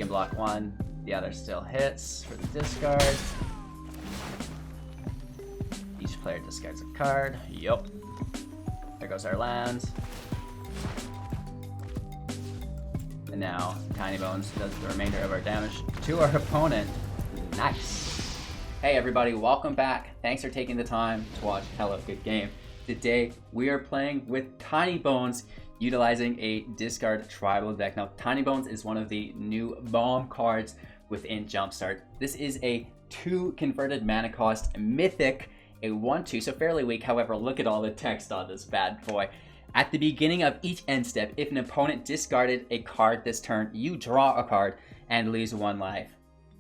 block one, the other still hits for the discard. Each player discards a card. Yup. There goes our land. And now Tinybones does the remainder of our damage to our opponent. Nice. Hey everybody, welcome back. Thanks for taking the time to watch Hello Good Game. Today we are playing with Tinybones, utilizing a discard tribal deck. Now Tinybones is one of the new bomb cards within Jumpstart. This is a 2 converted mana cost Mythic, a 1/2, so fairly weak. However, look at all the text on this bad boy. At the beginning of each end step, if an opponent discarded a card this turn, you draw a card and lose 1 life.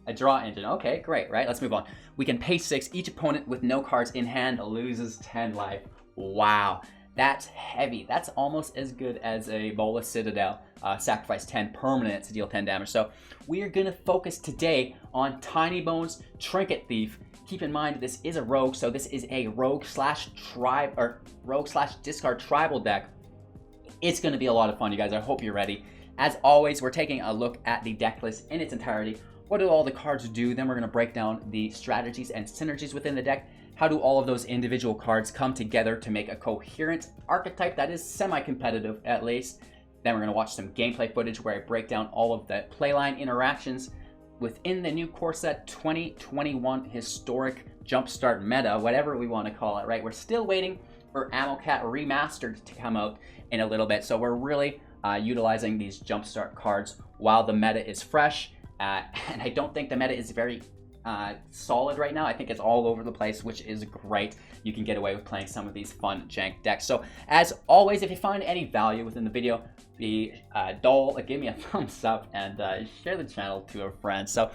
A draw engine. Okay, great, right? Let's move on. We can pay 6. Each opponent with no cards in hand loses 10 life. Wow, that's heavy. That's almost as good as a Bolas Citadel. Sacrifice 10 permanent to deal 10 damage. So we are going to focus today on Tinybones Trinket Thief. Keep in mind this is a rogue, so this is a rogue slash discard tribal deck. It's going to be a lot of fun, you guys. I hope you're ready. As always, we're taking a look at the deck list in its entirety. What do all the cards do? Then we're going to break down the strategies and synergies within the deck. How do all of those individual cards come together to make a coherent archetype that is semi-competitive at least? Then we're going to watch some gameplay footage where I break down all of the playline interactions within the new core set 2021 historic Jumpstart meta, whatever we want to call it, right? We're still waiting for Ammo Cat Remastered to come out in a little bit, so we're really utilizing these Jumpstart cards while the meta is fresh, and I don't think the meta is very solid right now. I think it's all over the place, which is great. You can get away with playing some of these fun jank decks. So as always, if you find any value within the video, give me a thumbs up and share the channel to a friend. So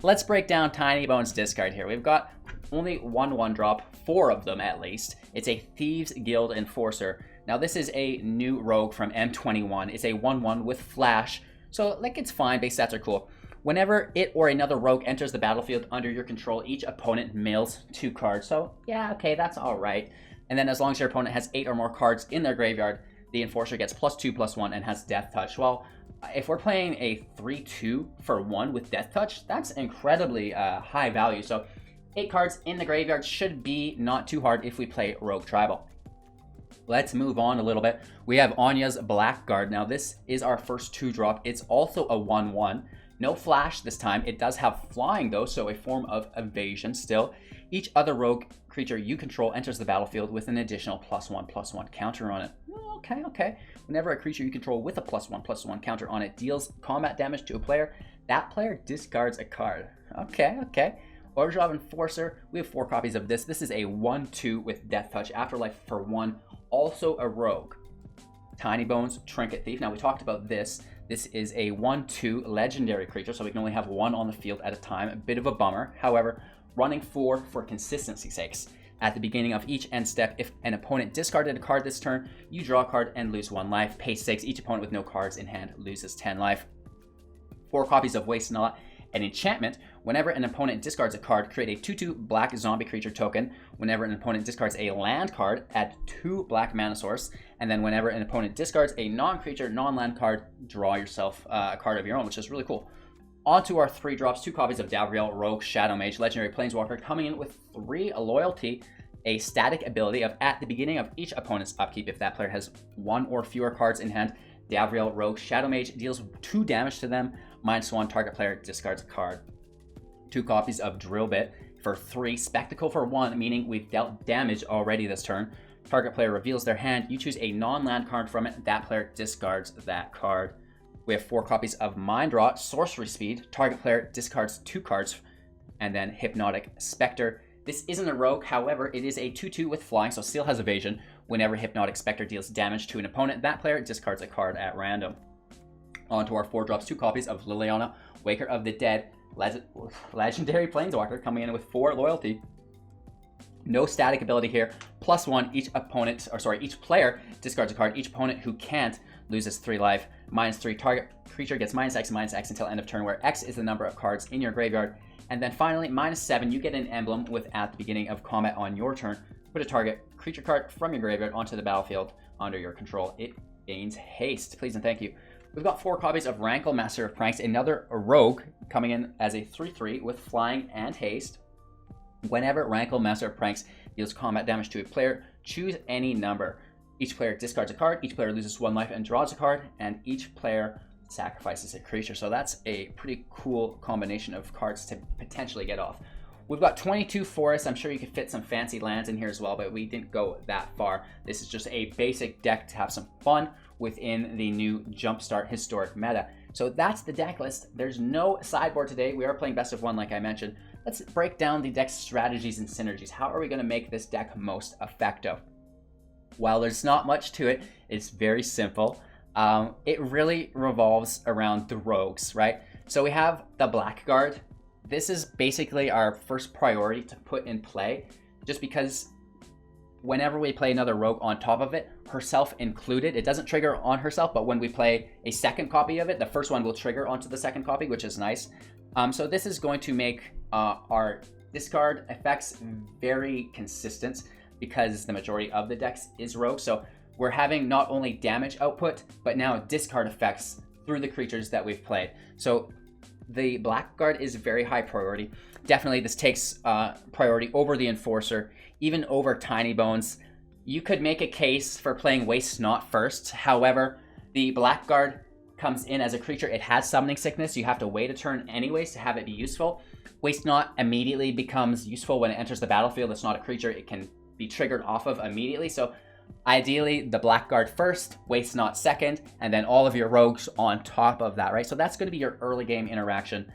let's break down Tinybones discard here. We've got only one drop, 4 of them at least. It's a Thieves Guild Enforcer. Now this is a new rogue from M21. It's a 1/1 with flash, so like it's fine. Base stats are cool. Whenever it or another rogue enters the battlefield under your control, each opponent mills 2 cards. So yeah, okay, that's all right. And then as long as your opponent has 8 or more cards in their graveyard, the Enforcer gets +2/+1 and has Death Touch. Well, if we're playing a 3/2 for 1 with Death Touch, that's incredibly high value. So 8 cards in the graveyard should be not too hard if we play Rogue Tribal. Let's move on a little bit. We have Anya's Blackguard. Now this is our first 2-drop. It's also a 1/1. No flash this time. It does have flying though, so a form of evasion still. Each other rogue creature you control enters the battlefield with an additional +1/+1 counter on it. Okay. Whenever a creature you control with a +1/+1 counter on it deals combat damage to a player, that player discards a card. Okay. Orzhov Enforcer. We have 4 copies of this. This is a 1/2 with Death Touch, Afterlife for 1. Also a rogue. Tinybones Trinket Thief. Now we talked about this. This is a 1/2 legendary creature, so we can only have 1 on the field at a time. A bit of a bummer. However, running 4 for consistency's sakes. At the beginning of each end step, if an opponent discarded a card this turn, you draw a card and lose 1 life. Pay 6. Each opponent with no cards in hand loses 10 life. 4 copies of Waste Nulla. An enchantment. Whenever an opponent discards a card, create a 2/2 black zombie creature token. Whenever an opponent discards a land card, add 2 black mana source. And then whenever an opponent discards a non-creature, non-land card, draw yourself a card of your own, which is really cool. On to our 3 drops, 2 copies of Davriel, Rogue, Shadowmage, Legendary Planeswalker, coming in with 3 loyalty, a static ability of at the beginning of each opponent's upkeep, if that player has 1 or fewer cards in hand, Davriel, Rogue, Shadowmage deals 2 damage to them, -1, target player discards a card. 2 copies of Drillbit for 3, Spectacle for 1, meaning we've dealt damage already this turn. Target player reveals their hand, you choose a non-land card from it, that player discards that card. We have 4 copies of Mind Rot, Sorcery Speed, target player discards 2 cards, and then Hypnotic Specter. This isn't a rogue, however, it is a 2/2 with flying, so still has evasion. Whenever Hypnotic Specter deals damage to an opponent, that player discards a card at random. On to our 4 drops, 2 copies of Liliana, Waker of the Dead, Legendary Planeswalker, coming in with 4 loyalty. No static ability here. +1, each player discards a card. Each opponent who can't loses 3 life. -3, target creature gets -X until end of turn, where X is the number of cards in your graveyard. And then finally, -7, you get an emblem with at the beginning of combat on your turn. Put a target creature card from your graveyard onto the battlefield under your control. It gains haste. Please and thank you. We've got 4 copies of Rankle, Master of Pranks, another rogue coming in as a 3/3 with flying and haste. Whenever Rankle, Master of Pranks deals combat damage to a player, choose any number. Each player discards a card, each player loses 1 life and draws a card, and each player sacrifices a creature. So that's a pretty cool combination of cards to potentially get off. We've got 22 forests. I'm sure you could fit some fancy lands in here as well, but we didn't go that far. This is just a basic deck to have some fun within the new Jumpstart Historic meta. So that's the deck list. There's no sideboard today. We are playing best of 1 like I mentioned. Let's break down the deck's strategies and synergies. How are we going to make this deck most effective? Well, there's not much to it. It's very simple. It really revolves around the rogues, right? So we have the Blackguard. This is basically our first priority to put in play, just because whenever we play another rogue on top of it, herself included, it doesn't trigger on herself, but when we play a second copy of it, the first one will trigger onto the second copy, which is nice. So this is going to make our discard effects very consistent because the majority of the decks is rogue. So we're having not only damage output, but now discard effects through the creatures that we've played. So the Blackguard is very high priority. Definitely this takes priority over the Enforcer, even over Tinybones. You could make a case for playing Waste Not first. However, the Blackguard comes in as a creature. It has Summoning Sickness. You have to wait a turn anyways to have it be useful. Waste Not immediately becomes useful when it enters the battlefield. It's not a creature it can be triggered off of immediately. So ideally, the Blackguard first, Waste Not second, and then all of your rogues on top of that, right? So that's going to be your early game interaction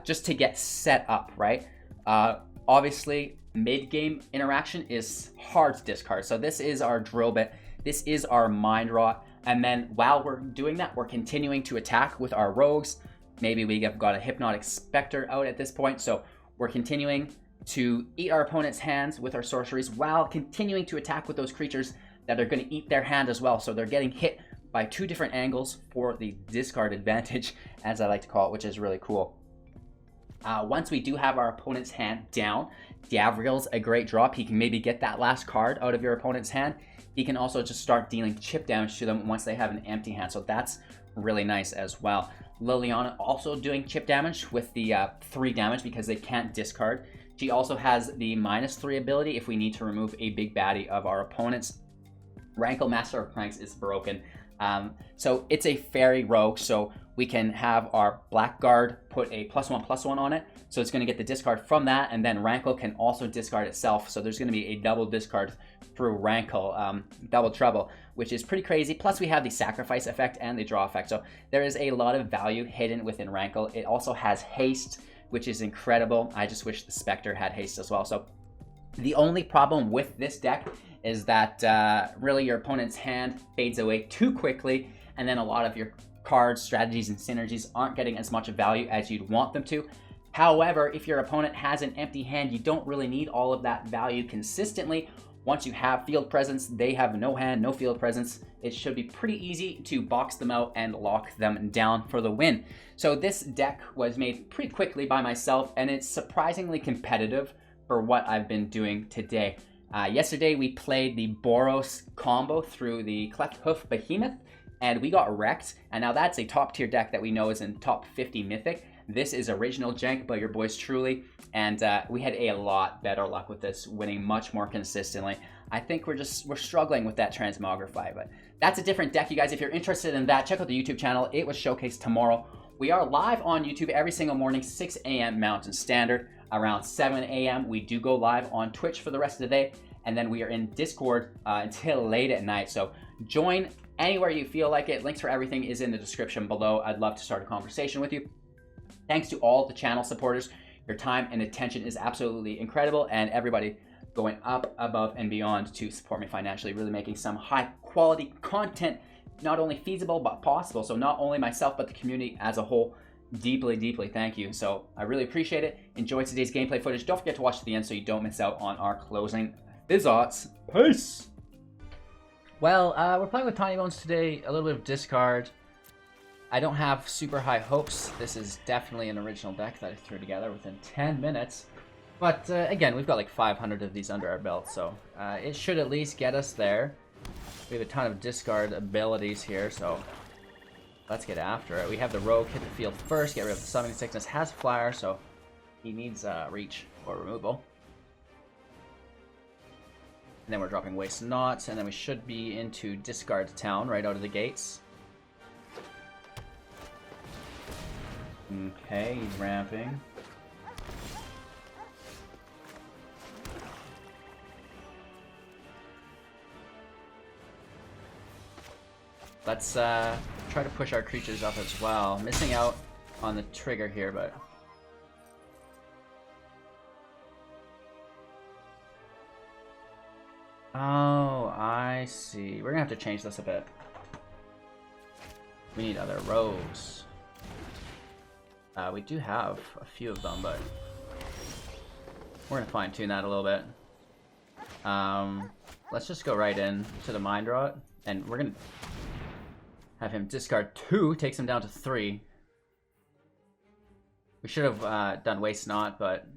just to get set up, right? Obviously, mid-game interaction is hard to discard. So this is our drill bit. This is our mind rot. And then while we're doing that, we're continuing to attack with our rogues. Maybe we have got a Hypnotic Specter out at this point. So we're continuing to eat our opponent's hands with our sorceries while continuing to attack with those creatures that are going to eat their hand as well. So they're getting hit by 2 different angles for the discard advantage, as I like to call it, which is really cool. Once we do have our opponent's hand down, Davriel's a great drop. He can maybe get that last card out of your opponent's hand. He can also just start dealing chip damage to them once they have an empty hand. So that's really nice as well. Liliana also doing chip damage with the 3 damage because they can't discard. She also has the -3 ability if we need to remove a big baddie of our opponents. Rankle, Master of Pranks is broken. So it's a fairy rogue, so we can have our Blackguard put a +1/+1 on it. So it's going to get the discard from that, and then Rankle can also discard itself. So there's going to be a double discard through Rankle, double trouble, which is pretty crazy. Plus we have the sacrifice effect and the draw effect. So there is a lot of value hidden within Rankle. It also has haste, which is incredible. I just wish the Spectre had haste as well. So the only problem with this deck is that really your opponent's hand fades away too quickly, and then a lot of your cards, strategies, and synergies aren't getting as much value as you'd want them to. However, if your opponent has an empty hand, you don't really need all of that value consistently. Once you have field presence, they have no hand, no field presence. It should be pretty easy to box them out and lock them down for the win. So this deck was made pretty quickly by myself, and it's surprisingly competitive for what I've been doing today. Yesterday we played the Boros combo through the Cleft Hoof Behemoth, and we got wrecked. And now that's a top tier deck that we know is in top 50 Mythic. This is original jank by your boys truly, and we had a lot better luck with this, winning much more consistently. I think we're struggling with that Transmogrify, but that's a different deck, you guys. If you're interested in that, check out the YouTube channel. It was showcased tomorrow. We are live on YouTube every single morning, 6 a.m. Mountain Standard. Around 7 a.m. we do go live on Twitch for the rest of the day, and then we are in Discord until late at night. So join anywhere you feel like it. Links for everything is in the description below. I'd love to start a conversation with you. Thanks to all the channel supporters. Your time and attention is absolutely incredible, and everybody going up, above, and beyond to support me financially, really making some high quality content not only feasible but possible. So not only myself but the community as a whole. Deeply thank you. So I really appreciate it. Enjoy today's gameplay footage. Don't forget to watch to the end so you don't miss out on our closing Fizzarts. Peace. Well, we're playing with Tinybones today. A little bit of discard. I don't have super high hopes. This is definitely an original deck that I threw together within 10 minutes. But again, we've got like 500 of these under our belt, so it should at least get us there. We have a ton of discard abilities here, so let's get after it. We have the Rogue hit the field first, get rid of the Summoning Sickness, has Flyer, so he needs reach or removal. And then we're dropping Waste Not, and then we should be into Discard Town right out of the gates. Okay, he's ramping. Let's try to push our creatures up as well. Missing out on the trigger here, but... Oh, I see. We're gonna have to change this a bit. We need other rogues. We do have a few of them, but we're gonna fine tune that a little bit. Let's just go right in to the Mind Rot, and we're gonna have him discard 2, takes him down to 3. We should have done Waste Not, but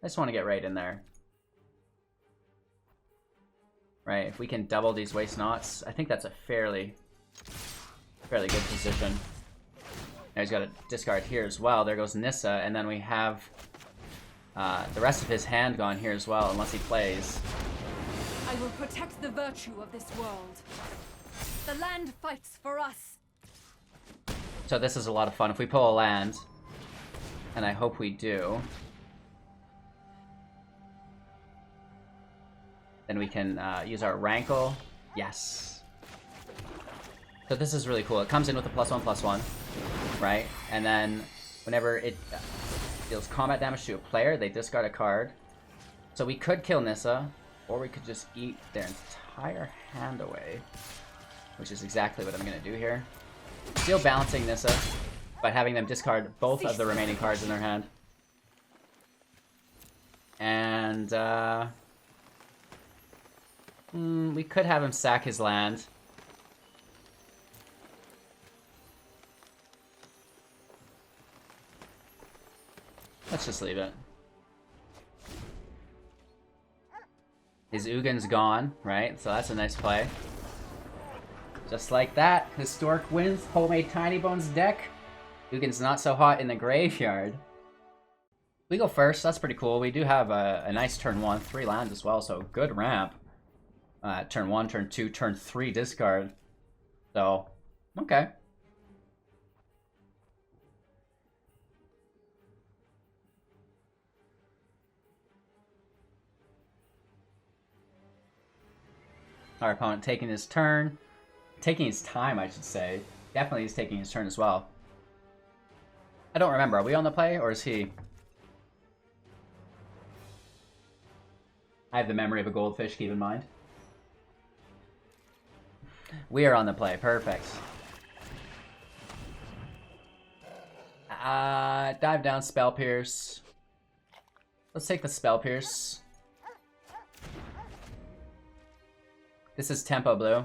I just want to get right in there. Right, if we can double these Waste Nots, I think that's a fairly good position. Now he's got a discard here as well. There goes Nissa, and then we have the rest of his hand gone here as well, unless he plays. I will protect the virtue of this world. The land fights for us. So this is a lot of fun. If we pull a land, and I hope we do, then we can use our Rankle. Yes. So this is really cool. It comes in with a +1/+1, right? And then whenever it deals combat damage to a player, they discard a card. So we could kill Nissa, or we could just eat their entire hand away, which is exactly what I'm going to do here. Still balancing Nissa, but having them discard both of the remaining cards in their hand. And we could have him sack his land. Let's just leave it. His Ugin's gone, right? So that's a nice play. Just like that, historic wins, homemade Tinybones deck. Ugin's not so hot in the graveyard. We go first, that's pretty cool. We do have a nice turn 1, 3 lands as well, so good ramp. Turn 1, turn 2, turn 3 discard. So, okay. Our opponent taking his turn. Taking his time, I should say. Definitely he's taking his turn as well. I don't remember. Are we on the play, or is he? I have the memory of a goldfish, keep in mind. We are on the play. Perfect. Dive down, Spell Pierce. Let's take the Spell Pierce. This is Tempo Blue.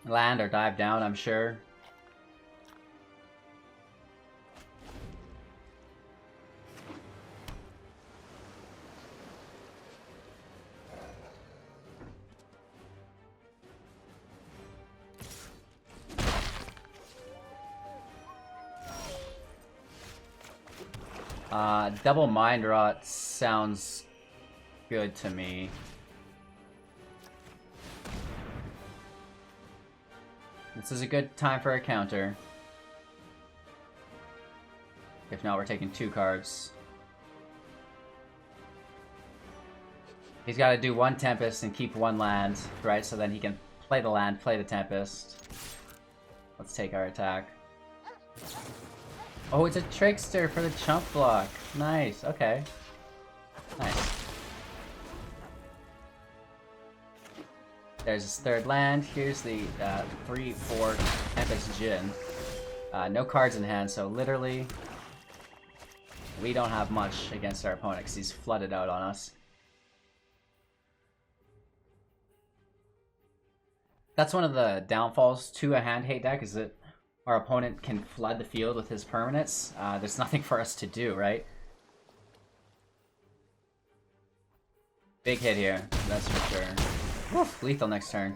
Land or dive down, I'm sure. Double Mind Rot sounds good to me. This is a good time for a counter. If not, we're taking 2 cards. He's got to do 1 Tempest and keep 1 land, right? So then he can play the land, play the Tempest. Let's take our attack. Oh, it's a Trickster for the chump block. Nice, okay. Nice. There's his 3rd land. Here's the 3/4 Tempest Djinn. No cards in hand, so literally we don't have much against our opponent because he's flooded out on us. That's one of the downfalls to a hand hate deck, is that our opponent can flood the field with his permanents, there's nothing for us to do, right? Big hit here, that's for sure. Woof, lethal next turn.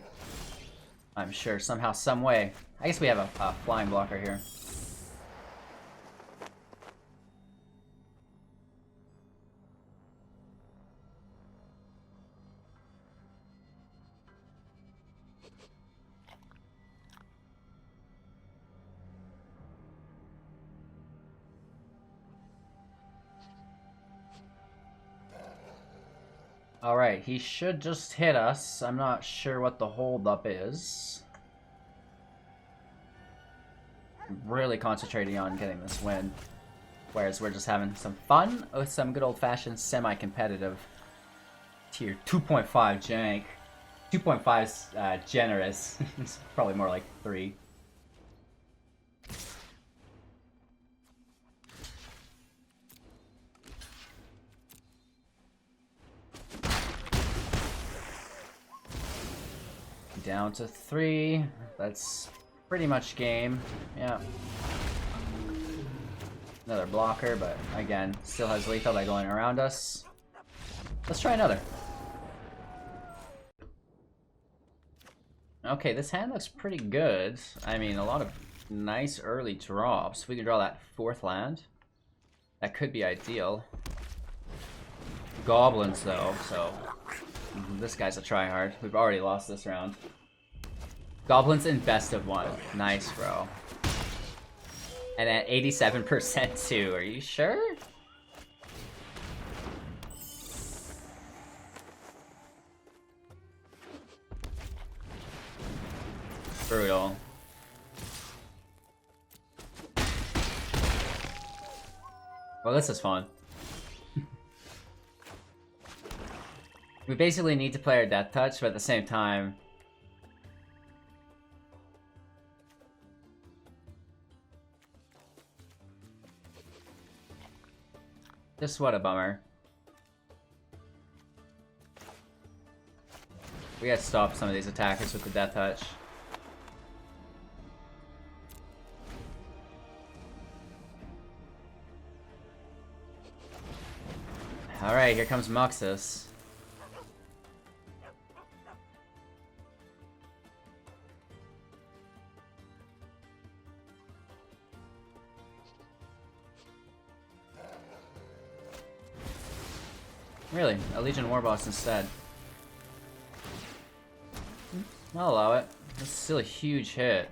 I'm sure, somehow, some way. I guess we have a flying blocker here. Alright, he should just hit us. I'm not sure what the holdup is. I'm really concentrating on getting this win. Whereas we're just having some fun with some good old-fashioned semi-competitive tier 2.5 jank. 2.5 is generous. It's probably more like 3. Down to 3. That's pretty much game. Yeah. Another blocker, but again, still has lethal by going around us. Let's try another. Okay, this hand looks pretty good. I mean, a lot of nice early drops. We can draw that 4th land. That could be ideal. Goblins, though, so... This guy's a tryhard. We've already lost this round. Goblins in best of 1. Nice, bro. And at 87% too. Are you sure? Brutal. Well, this is fun. We basically need to play our Death Touch, but at the same time... Just what a bummer. We gotta stop some of these attackers with the Death Touch. Alright, here comes Muxus. Really? A Legion Warboss instead. I'll allow it. That's still a huge hit.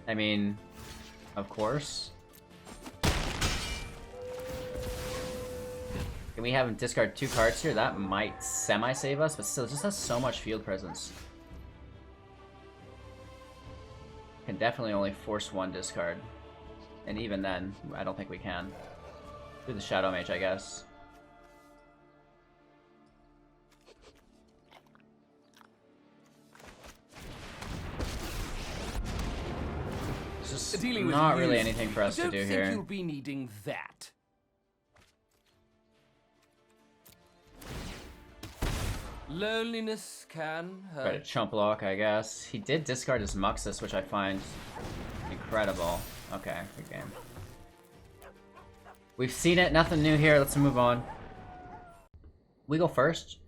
I mean, of course. Can we have him discard 2 cards here? That might semi-save us, but still, it just has so much field presence. Can definitely only force 1 discard. And even then, I don't think we can. Do the Shadowmage, I guess. It's just not really anything for us to do here. You'll be needing that. Loneliness can hurt. Try to chump block, I guess. He did discard his Muxus, which I find incredible. Okay, good game. We've seen it, nothing new here. Let's move on. We go first.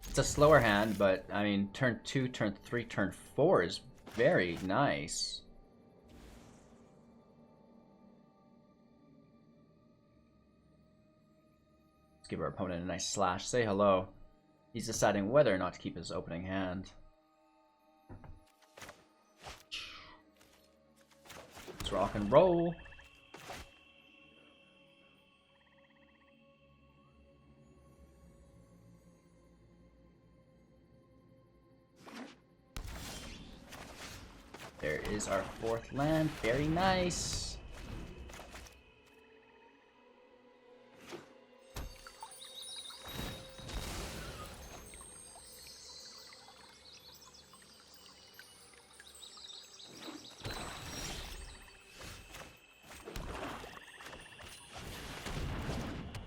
It's a slower hand, but I mean, turn 2, turn 3, turn 4 is very nice. Let's give our opponent a nice slash. Say hello. He's deciding whether or not to keep his opening hand. Let's rock and roll. There is our 4th land. Very nice.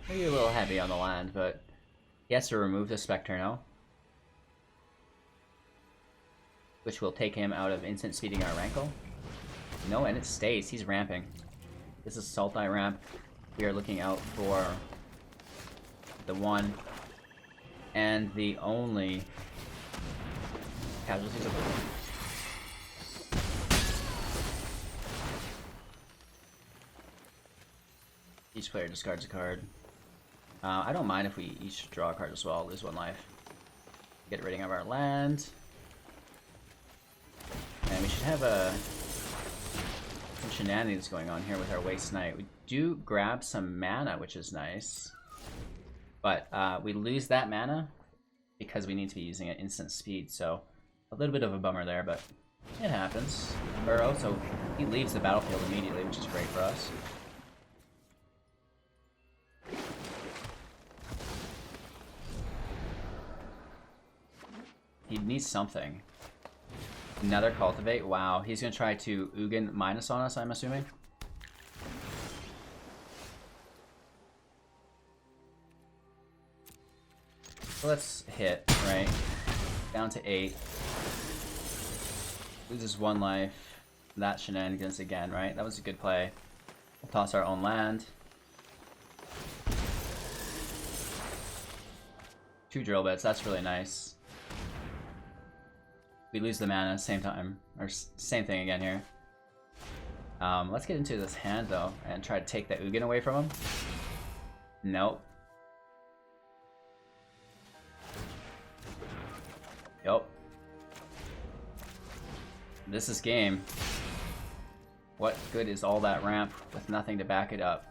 Maybe a little heavy on the land, but He has to remove the Spectre now, which will take him out of instant speeding our Rankle. No, and it stays. He's ramping. This is Sultai ramp. We are looking out for the one and the only casualties of the game. Each player discards a card. I don't mind if we each draw a card as well, lose 1 life. Get rid of our land. And we should have some shenanigans going on here with our Waste Knight. We do grab some mana, which is nice. But we lose that mana because we need to be using at instant speed, so a little bit of a bummer there, but it happens. Burrow, so he leaves the battlefield immediately, which is great for us. He needs something. Another Cultivate. Wow, he's gonna try to Ugin minus on us, I'm assuming. So let's hit, right? Down to 8. Loses 1 life. That shenanigans again, right? That was a good play. We'll toss our own land. 2 drill bits, that's really nice. We lose the mana same time, or same thing again here. Let's get into this hand though and try to take that Ugin away from him. Nope. Yup. This is game. What good is all that ramp with nothing to back it up?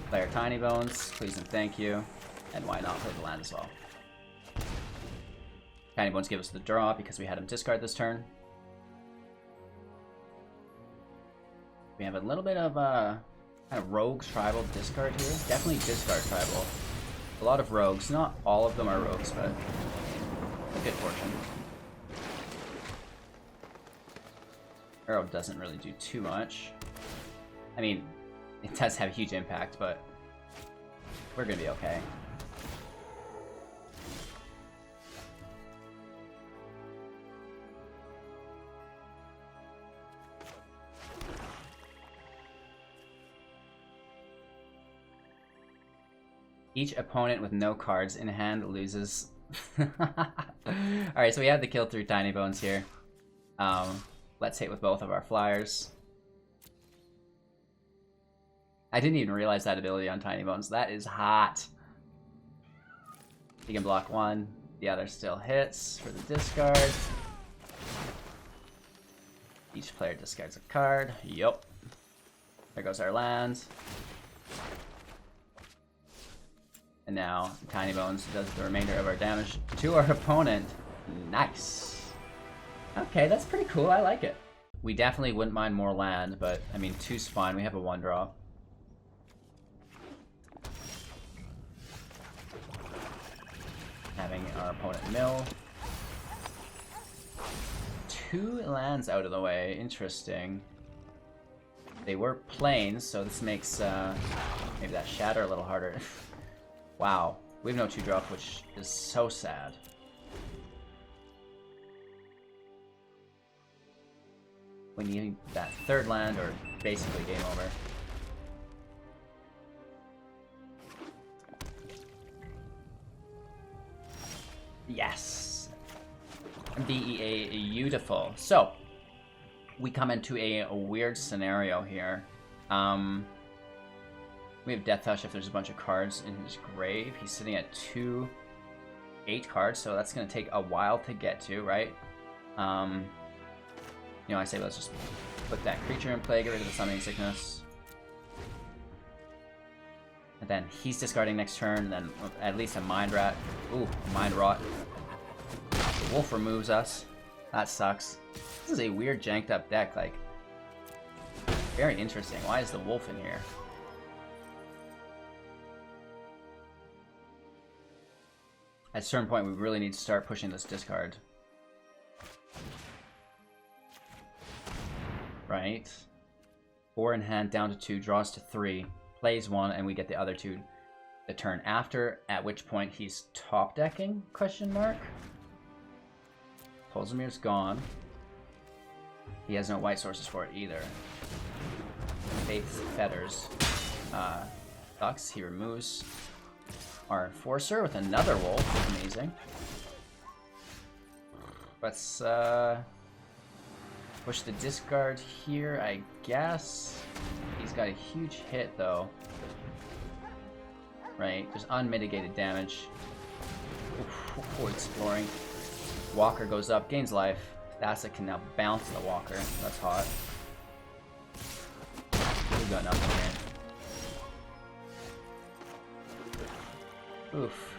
Play our Tinybones, please and thank you. And why not play the land as well? Tinybones give us the draw because we had him discard this turn. We have a little bit of kind of rogue tribal discard here. Definitely discard tribal. A lot of rogues. Not all of them are rogues, but a good fortune. Arrow doesn't really do too much. I mean, it does have a huge impact, but we're gonna be okay. Each opponent with no cards in hand loses. Alright, so we have the kill through Tinybones here. Let's hit with both of our flyers. I didn't even realize that ability on Tinybones. That is hot. You can block 1. The other still hits for the discard. Each player discards a card. Yup. There goes our land. And now Tinybones does the remainder of our damage to our opponent. Nice. Okay, that's pretty cool. I like it. We definitely wouldn't mind more land, but I mean, 2's fine. We have a 1 draw. Having our opponent mill. 2 lands out of the way. Interesting. They were plains, so this makes maybe that shatter a little harder. Wow, we have no 2-drop, which is so sad. We need that 3rd land, or basically game over. Yes! Beautiful. So, we come into a weird scenario here. We have Death Touch if there's a bunch of cards in his grave. He's sitting at 8 cards, so that's going to take a while to get to, right? You know, I say let's just put that creature in play, get rid of the Summoning Sickness. And then he's discarding next turn, and then at least a Mind Rat. Ooh, Mind Rot. Wolf removes us. That sucks. This is a weird janked up deck, like, very interesting. Why is the Wolf in here? At a certain point, we really need to start pushing this discard. Right? 4 in hand, down to 2, draws to 3, plays 1, and we get the other 2 the turn after, at which point he's top decking, question mark. Polzemir's gone. He has no white sources for it either. Faith's Fetters. Sucks. He removes our Enforcer with another wolf. Amazing. Let's push the discard here, I guess. He's got a huge hit though. Right, there's unmitigated damage. Ooh, exploring. Walker goes up, gains life. Thassa can now bounce the Walker. That's hot. We've got nothing here. Oof.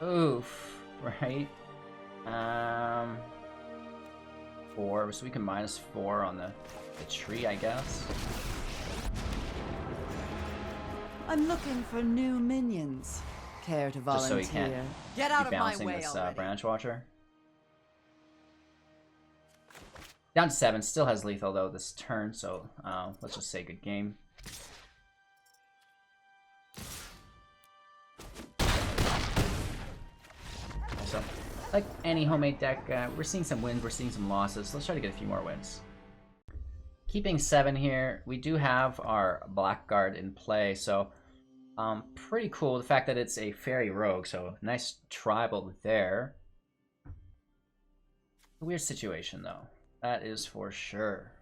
Oof. Right? 4, so we can -4 on the tree, I guess. I'm looking for new minions. Care to volunteer? Just so he can't Get out be of my bouncing way this already. Branch Watcher. Down to 7, still has lethal though this turn, so let's just say good game. So, like any homemade deck, we're seeing some wins, we're seeing some losses. Let's try to get a few more wins. Keeping 7 here, we do have our Blackguard in play, so pretty cool. The fact that it's a fairy rogue, so nice tribal there. A weird situation though, that is for sure.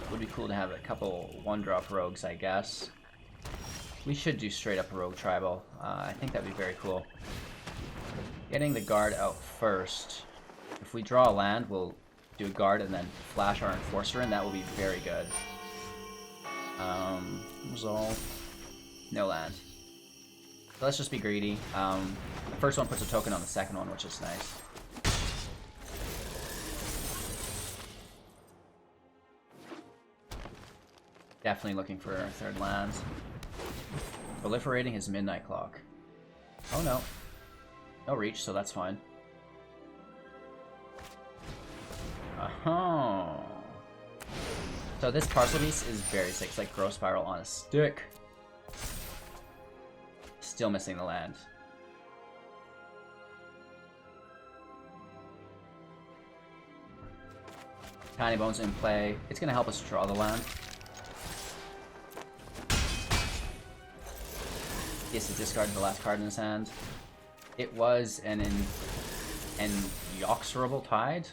Would be cool to have a couple 1-drop rogues, I guess. We should do straight up rogue tribal. I think that'd be very cool. Getting the guard out first. If we draw a land, we'll do a guard and then flash our Enforcer in. That will be very good. Resolve. No land. So let's just be greedy. The first one puts a token on the second one, which is nice. Definitely looking for a third land. Proliferating his Midnight Clock. Oh no. No reach, so that's fine. So this parcel piece is very sick. It's like Growth Spiral on a stick. Still missing the land. Tinybones in play. It's gonna help us draw the land. He has to discard the last card in his hand. It was an inexorable tide.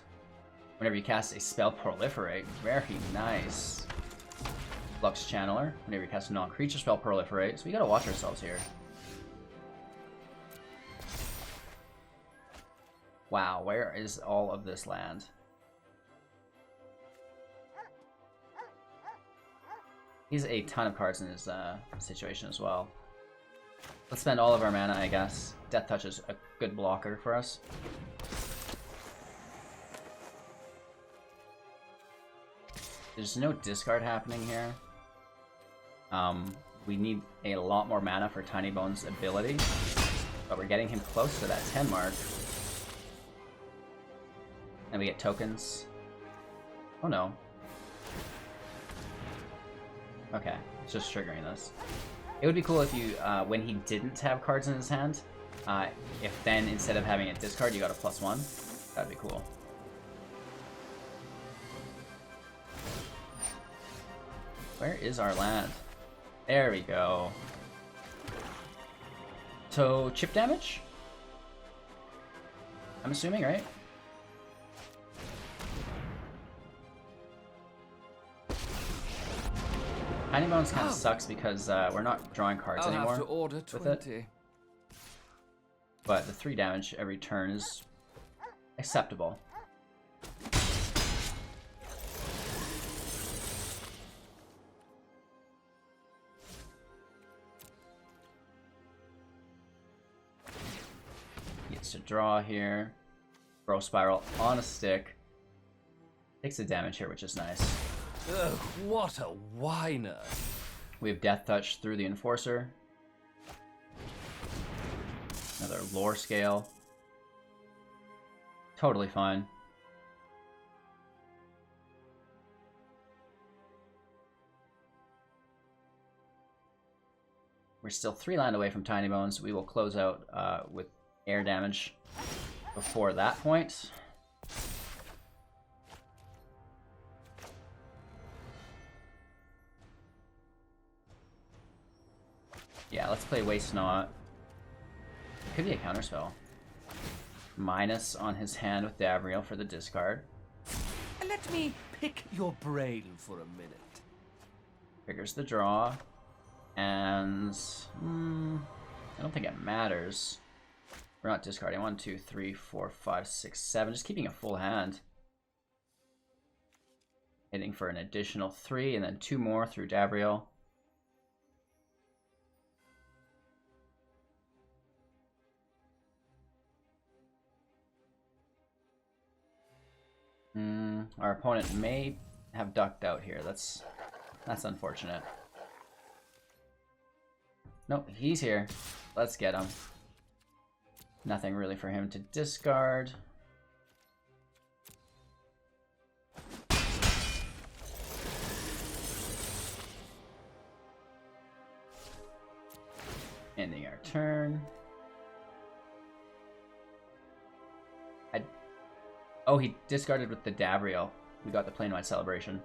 Whenever you cast a spell, proliferate. Very nice. Flux Channeler. Whenever you cast a non-creature spell, proliferate. So we gotta watch ourselves here. Wow, where is all of this land? He has a ton of cards in his situation as well. Let's spend all of our mana, I guess. Death Touch is a good blocker for us. There's no discard happening here. We need a lot more mana for Tinybones' ability, but we're getting him close to that 10 mark. And we get tokens. Oh no. Okay, it's just triggering this. It would be cool if you, when he didn't have cards in his hand, if then instead of having a discard, you got a +1. That'd be cool. Where is our land? There we go. So, chip damage? I'm assuming, right? Tinybones kind of sucks because we're not drawing cards I'll anymore have to order with it. 20. But the 3 damage every turn is acceptable. Gets to draw here. Growth Spiral on a stick. Takes the damage here, which is nice. Ugh, what a whiner. We have Death Touch through the Enforcer. Another Lore Scale. Totally fine. We're still 3 land away from Tinybones. We will close out with air damage before that point. Yeah, let's play Waste Not. Could be a counterspell. Minus on his hand with Davriel for the discard. Let me pick your brain for a minute. Triggers the draw. And I don't think it matters. We're not discarding 1, 2, 3, 4, 5, 6, 7. Just keeping a full hand. Hitting for an additional 3 and then 2 more through Davriel. Our opponent may have ducked out here. That's unfortunate. Nope, he's here. Let's get him. Nothing really for him to discard. Ending our turn. Oh, he discarded with the Davriel. We got the Planewide Celebration.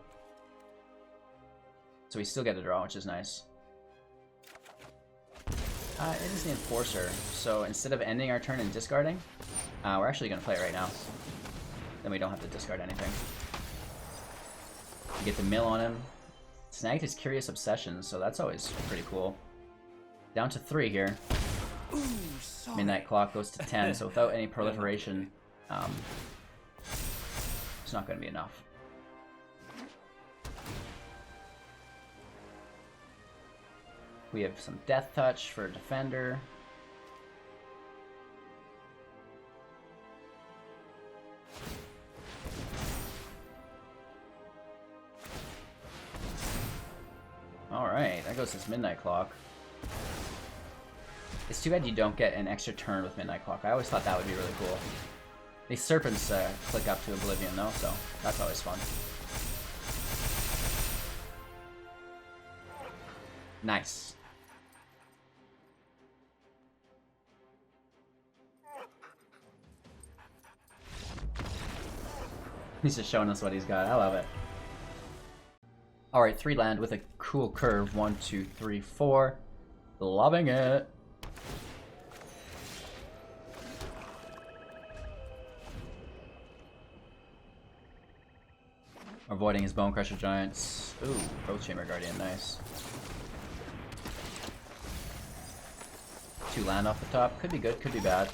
So we still get a draw, which is nice. It is the Enforcer. So instead of ending our turn and discarding, we're actually going to play it right now. Then we don't have to discard anything. We get the mill on him. Snagged his Curious Obsession, so that's always pretty cool. Down to 3 here. Ooh, sorry. Midnight Clock goes to 10, so without any proliferation, it's not going to be enough. We have some Death Touch for Defender. Alright, that goes his Midnight Clock. It's too bad you don't get an extra turn with Midnight Clock. I always thought that would be really cool. These Serpents click up to Oblivion though, so that's always fun. Nice. He's just showing us what he's got. I love it. Alright, 3 land with a cool curve. 1, 2, 3, 4. Loving it. Avoiding his Bone Crusher Giants. Ooh, Growth Chamber Guardian, nice. 2 land off the top. Could be good, could be bad.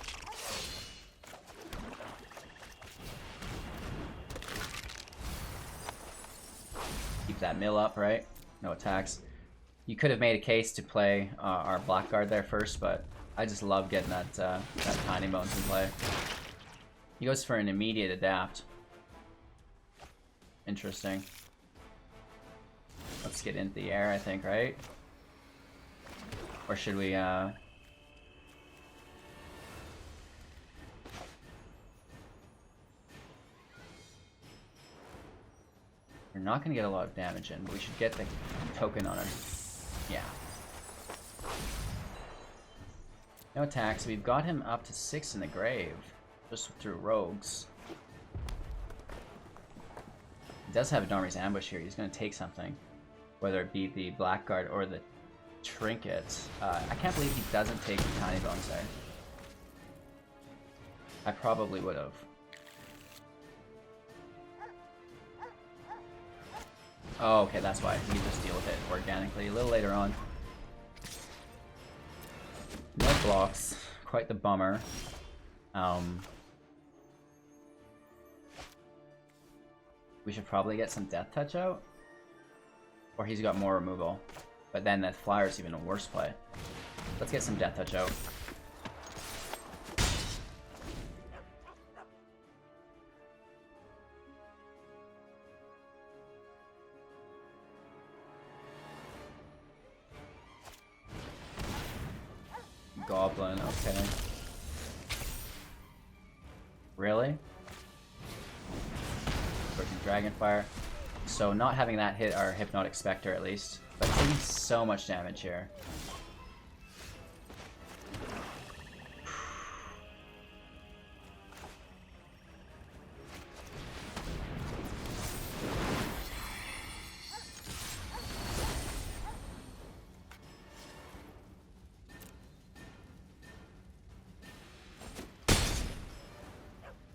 Keep that mill up, right? No attacks. You could have made a case to play our Blackguard there first, but I just love getting that Tinybones in play. He goes for an immediate adapt. Interesting. Let's get into the air, I think, right? Or should we, We're not going to get a lot of damage in, but we should get the token on her. Yeah. No attacks. We've got him up to 6 in the grave, just through rogues. He does have a Dormy's Ambush here. He's going to take something, whether it be the Blackguard or the Trinket. I can't believe he doesn't take the Tinybones there. I probably would have. Oh, okay, that's why. We can just deal with it organically a little later on. No blocks. Quite the bummer. We should probably get some Death Touch out. Or he's got more removal. But then that Flyer's even a worse play. Let's get some Death Touch out. Goblin, okay. Really? Dragonfire. So not having that hit our Hypnotic Specter at least, but taking so much damage here.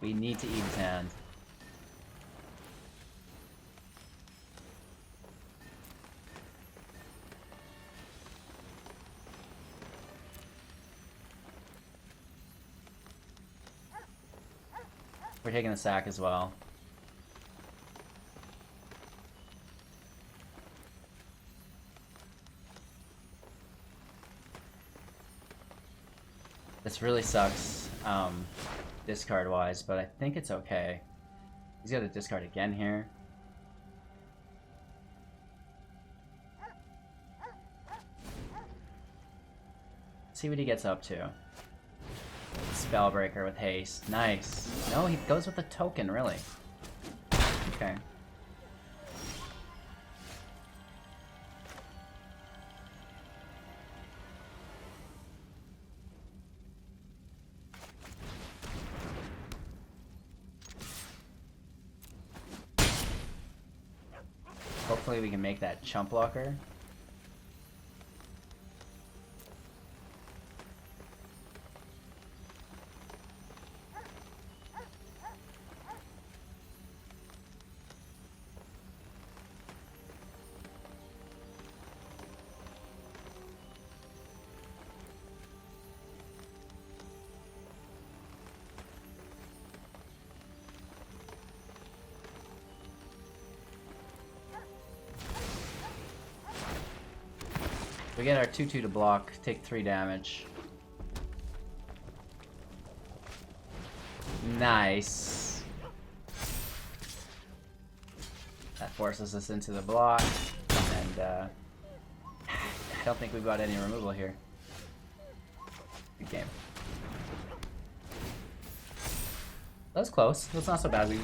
We need to eat his hand. We're taking the sack as well. This really sucks, discard-wise, but I think it's okay. He's got to discard again here. Let's see what he gets up to. Spellbreaker with haste. Nice. No, he goes with a token, really. Okay. Hopefully we can make that chump blocker. We get our 2/2 to block, take 3 damage. Nice. That forces us into the block, and I don't think we've got any removal here. Good game. That was close. That's not so bad. We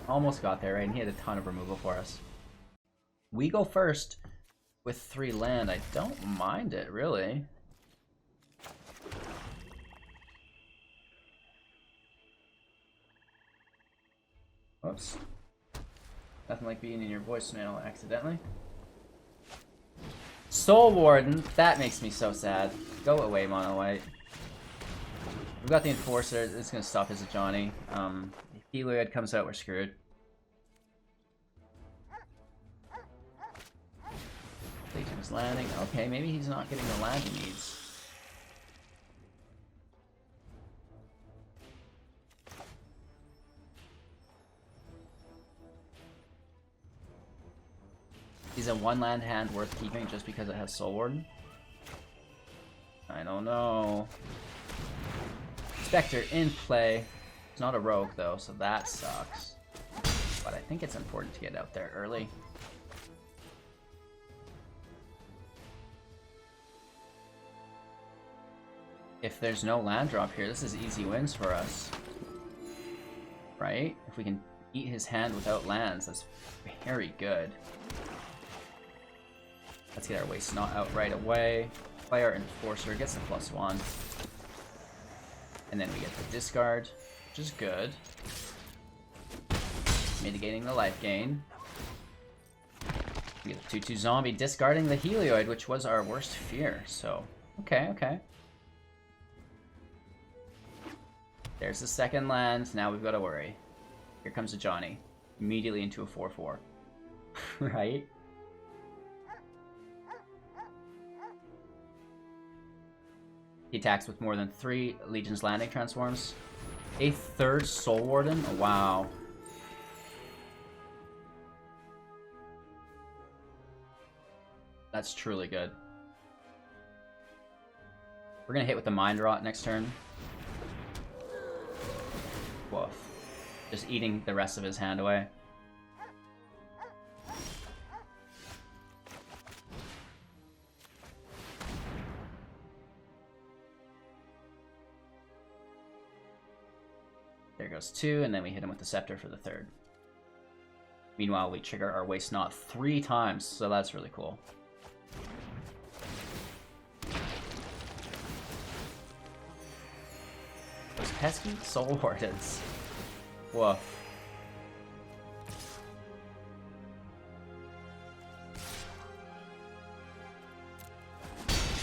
almost got there, right? And he had a ton of removal for us. We go first. With 3 land, I don't mind it, really. Whoops. Nothing like being in your voicemail accidentally. Soul Warden, that makes me so sad. Go away, Mono White. We've got the Enforcer, it's gonna stop his Johnny. If Helioid comes out, we're screwed. Legion's landing. Okay, maybe he's not getting the land he needs. Is a 1 land hand worth keeping just because it has Soul Warden? I don't know. Spectre in play. It's not a rogue though, so that sucks. But I think it's important to get out there early. If there's no land drop here, this is easy wins for us. Right? If we can eat his hand without lands, that's very good. Let's get our waste not out right away. Play our Enforcer, gets the +1. And then we get the discard, which is good. Mitigating the life gain. We get the 2/2 zombie, discarding the Helioid, which was our worst fear, so okay, okay. There's the second land, now we've got to worry. Here comes a Johnny. Immediately into a 4/4. Right? He attacks with more than 3 Legion's Landing transforms. A 3rd Soul Warden? Oh, wow. That's truly good. We're gonna hit with the Mind Rot next turn. Woof. Just eating the rest of his hand away. There goes 2, and then we hit him with the Scepter for the 3rd. Meanwhile, we trigger our Waste Not 3 times, so that's really cool. Those pesky Soul Wardens. Woof.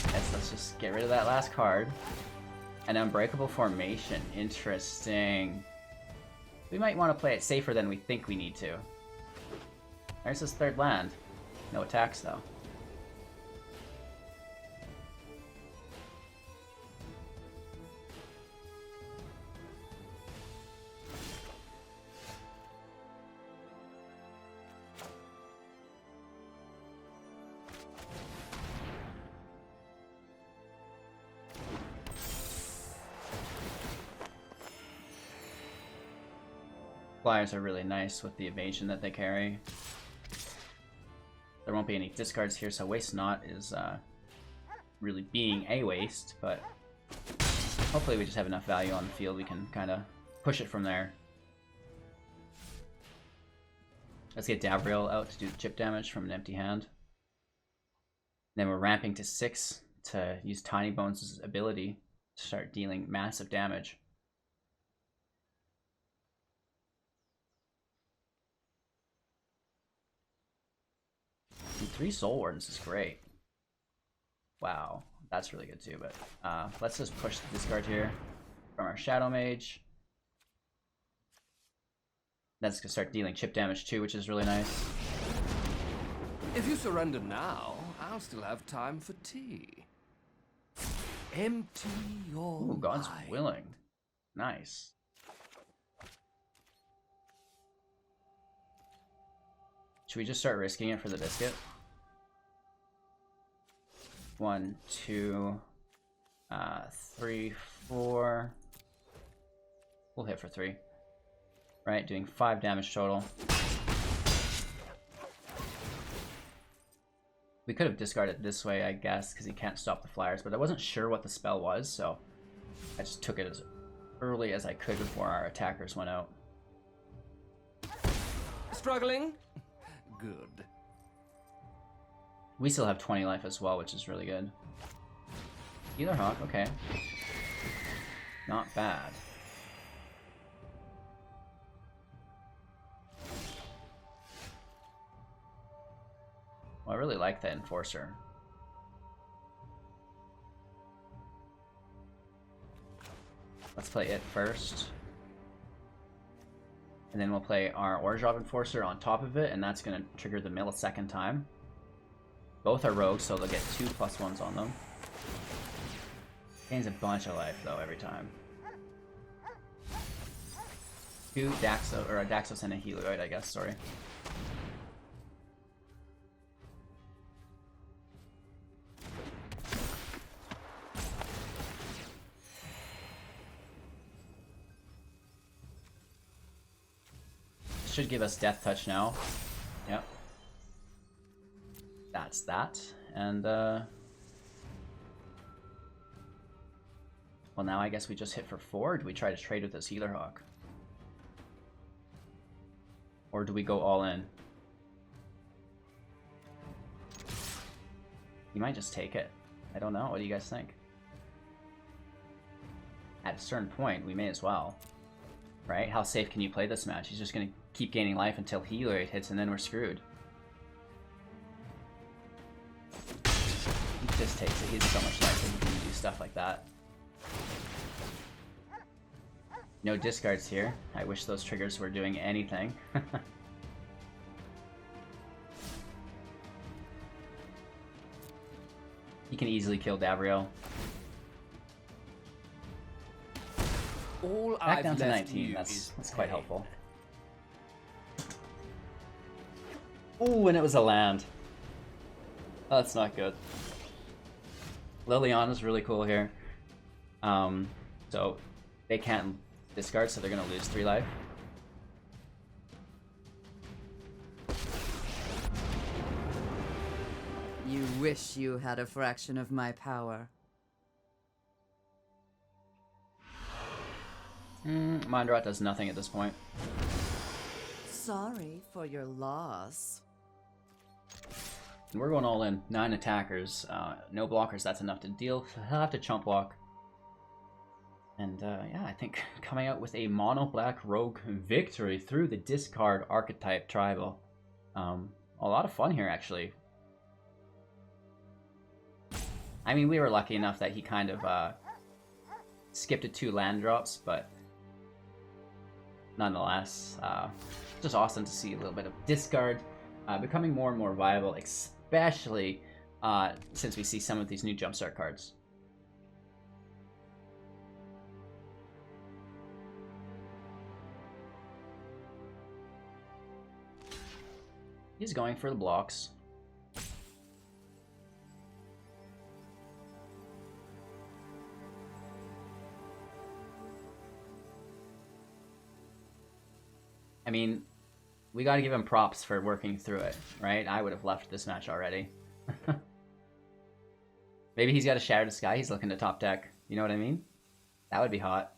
Yes, let's just get rid of that last card. An Unbreakable Formation. Interesting. We might want to play it safer than we think we need to. There's his third land. No attacks, though. Flyers are really nice with the evasion that they carry. There won't be any discards here, so Waste Not is really being a waste, but hopefully we just have enough value on the field we can kind of push it from there. Let's get Davriel out to do the chip damage from an empty hand. Then we're ramping to 6 to use Tinybones' ability to start dealing massive damage. 3 Soul Wardens is great. Wow, that's really good too, but let's just push the discard here from our Shadowmage. That's gonna start dealing chip damage too, which is really nice. If you surrender now, I'll still have time for tea. Empty your Ooh, God's mind. willing. Nice. Should we just start risking it for the biscuit? 1, 2, 3, 4. We'll hit for 3. Right, doing 5 damage total. We could have discarded this way, I guess, because he can't stop the flyers, but I wasn't sure what the spell was, so I just took it as early as I could before our attackers went out. Struggling? Good. We still have 20 life as well, which is really good. Healer Hawk, okay. Not bad. Well, I really like the Enforcer. Let's play it first. And then we'll play our Orzhov Enforcer on top of it, and that's going to trigger the mill a second time. Both are rogues, so they'll get 2 +1s on them. Gains a bunch of life, though, every time. 2 Daxos, or a Daxos and a Helioid, I guess, sorry. Should give us Death Touch now. Yep. That's that. And, well, now I guess we just hit for 4. Do we try to trade with this Healer Hawk? Or do we go all in? You might just take it. I don't know. What do you guys think? At a certain point, we may as well. Right? How safe can you play this match? He's just going to keep gaining life until Helioid hits, and then we're screwed. He just takes it. He has so much life that he can do stuff like that. No discards here. I wish those triggers were doing anything. He can easily kill Davriel. All Back I've down to left 19. you That's is quite pain. helpful. Ooh, and it was a land. Oh, that's not good. Liliana's really cool here. So they can't discard, so they're gonna lose 3 life. You wish you had a fraction of my power. Mondrat does nothing at this point. Sorry for your loss. And we're going all in. 9 attackers, no blockers. That's enough to deal. He'll have to chump block. And yeah, I think coming out with a mono black rogue victory through the discard archetype tribal. A lot of fun here, actually. I mean, we were lucky enough that he kind of skipped 2 land drops, but nonetheless, just awesome to see a little bit of discard becoming more and more viable, especially since we see some of these new jumpstart cards. He's going for the blocks. I mean, we got to give him props for working through it, right? I would have left this match already. Maybe he's got a Shattered Sky he's looking to top deck. You know what I mean? That would be hot.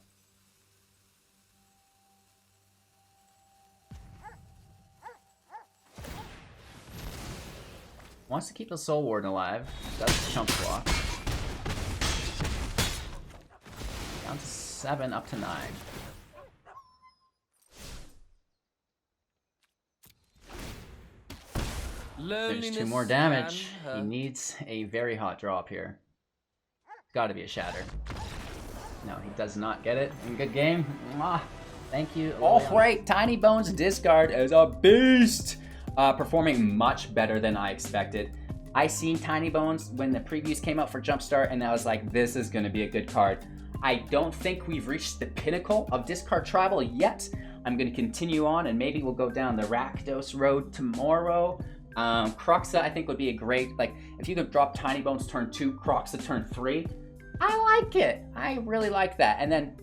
Wants to keep the Soul Warden alive. Does chump block. Down to 7, up to 9. There's 2 more damage. He needs a very hot drop here. Gotta be a shatter. No, he does not get it. In good game. Mwah. Thank you. All right, Tinybones discard is a beast. Performing much better than I expected. I seen Tinybones when the previews came out for Jumpstart, and I was like, this is going to be a good card. I don't think we've reached the pinnacle of discard tribal yet. I'm going to continue on, and maybe we'll go down the Rakdos road tomorrow. Croxa, I think, would be a great, like, if you could drop Tinybones turn 2, Croxa turn 3. I like it. I really like that. And then,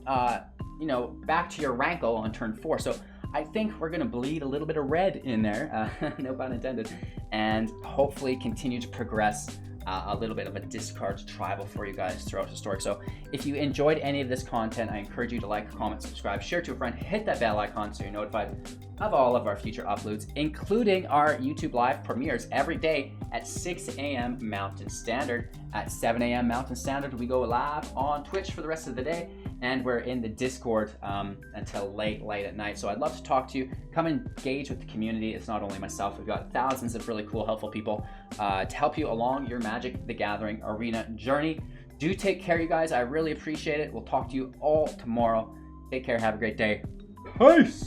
you know, back to your Rankle on turn 4. So I think we're going to bleed a little bit of red in there, no pun intended, and hopefully continue to progress a little bit of a discard tribal for you guys throughout Historic. So if you enjoyed any of this content, I encourage you to like, comment, subscribe, share to a friend, hit that bell icon so you're notified of all of our future uploads, including our YouTube live premieres every day at 6 a.m. Mountain Standard. At 7 a.m. Mountain Standard, we go live on Twitch for the rest of the day, and we're in the Discord until late at night. So I'd love to talk to you. Come engage with the community. It's not only myself. We've got thousands of really cool, helpful people to help you along your Magic the Gathering arena journey. Do take care, you guys. I really appreciate it. We'll talk to you all tomorrow. Take care. Have a great day. Peace!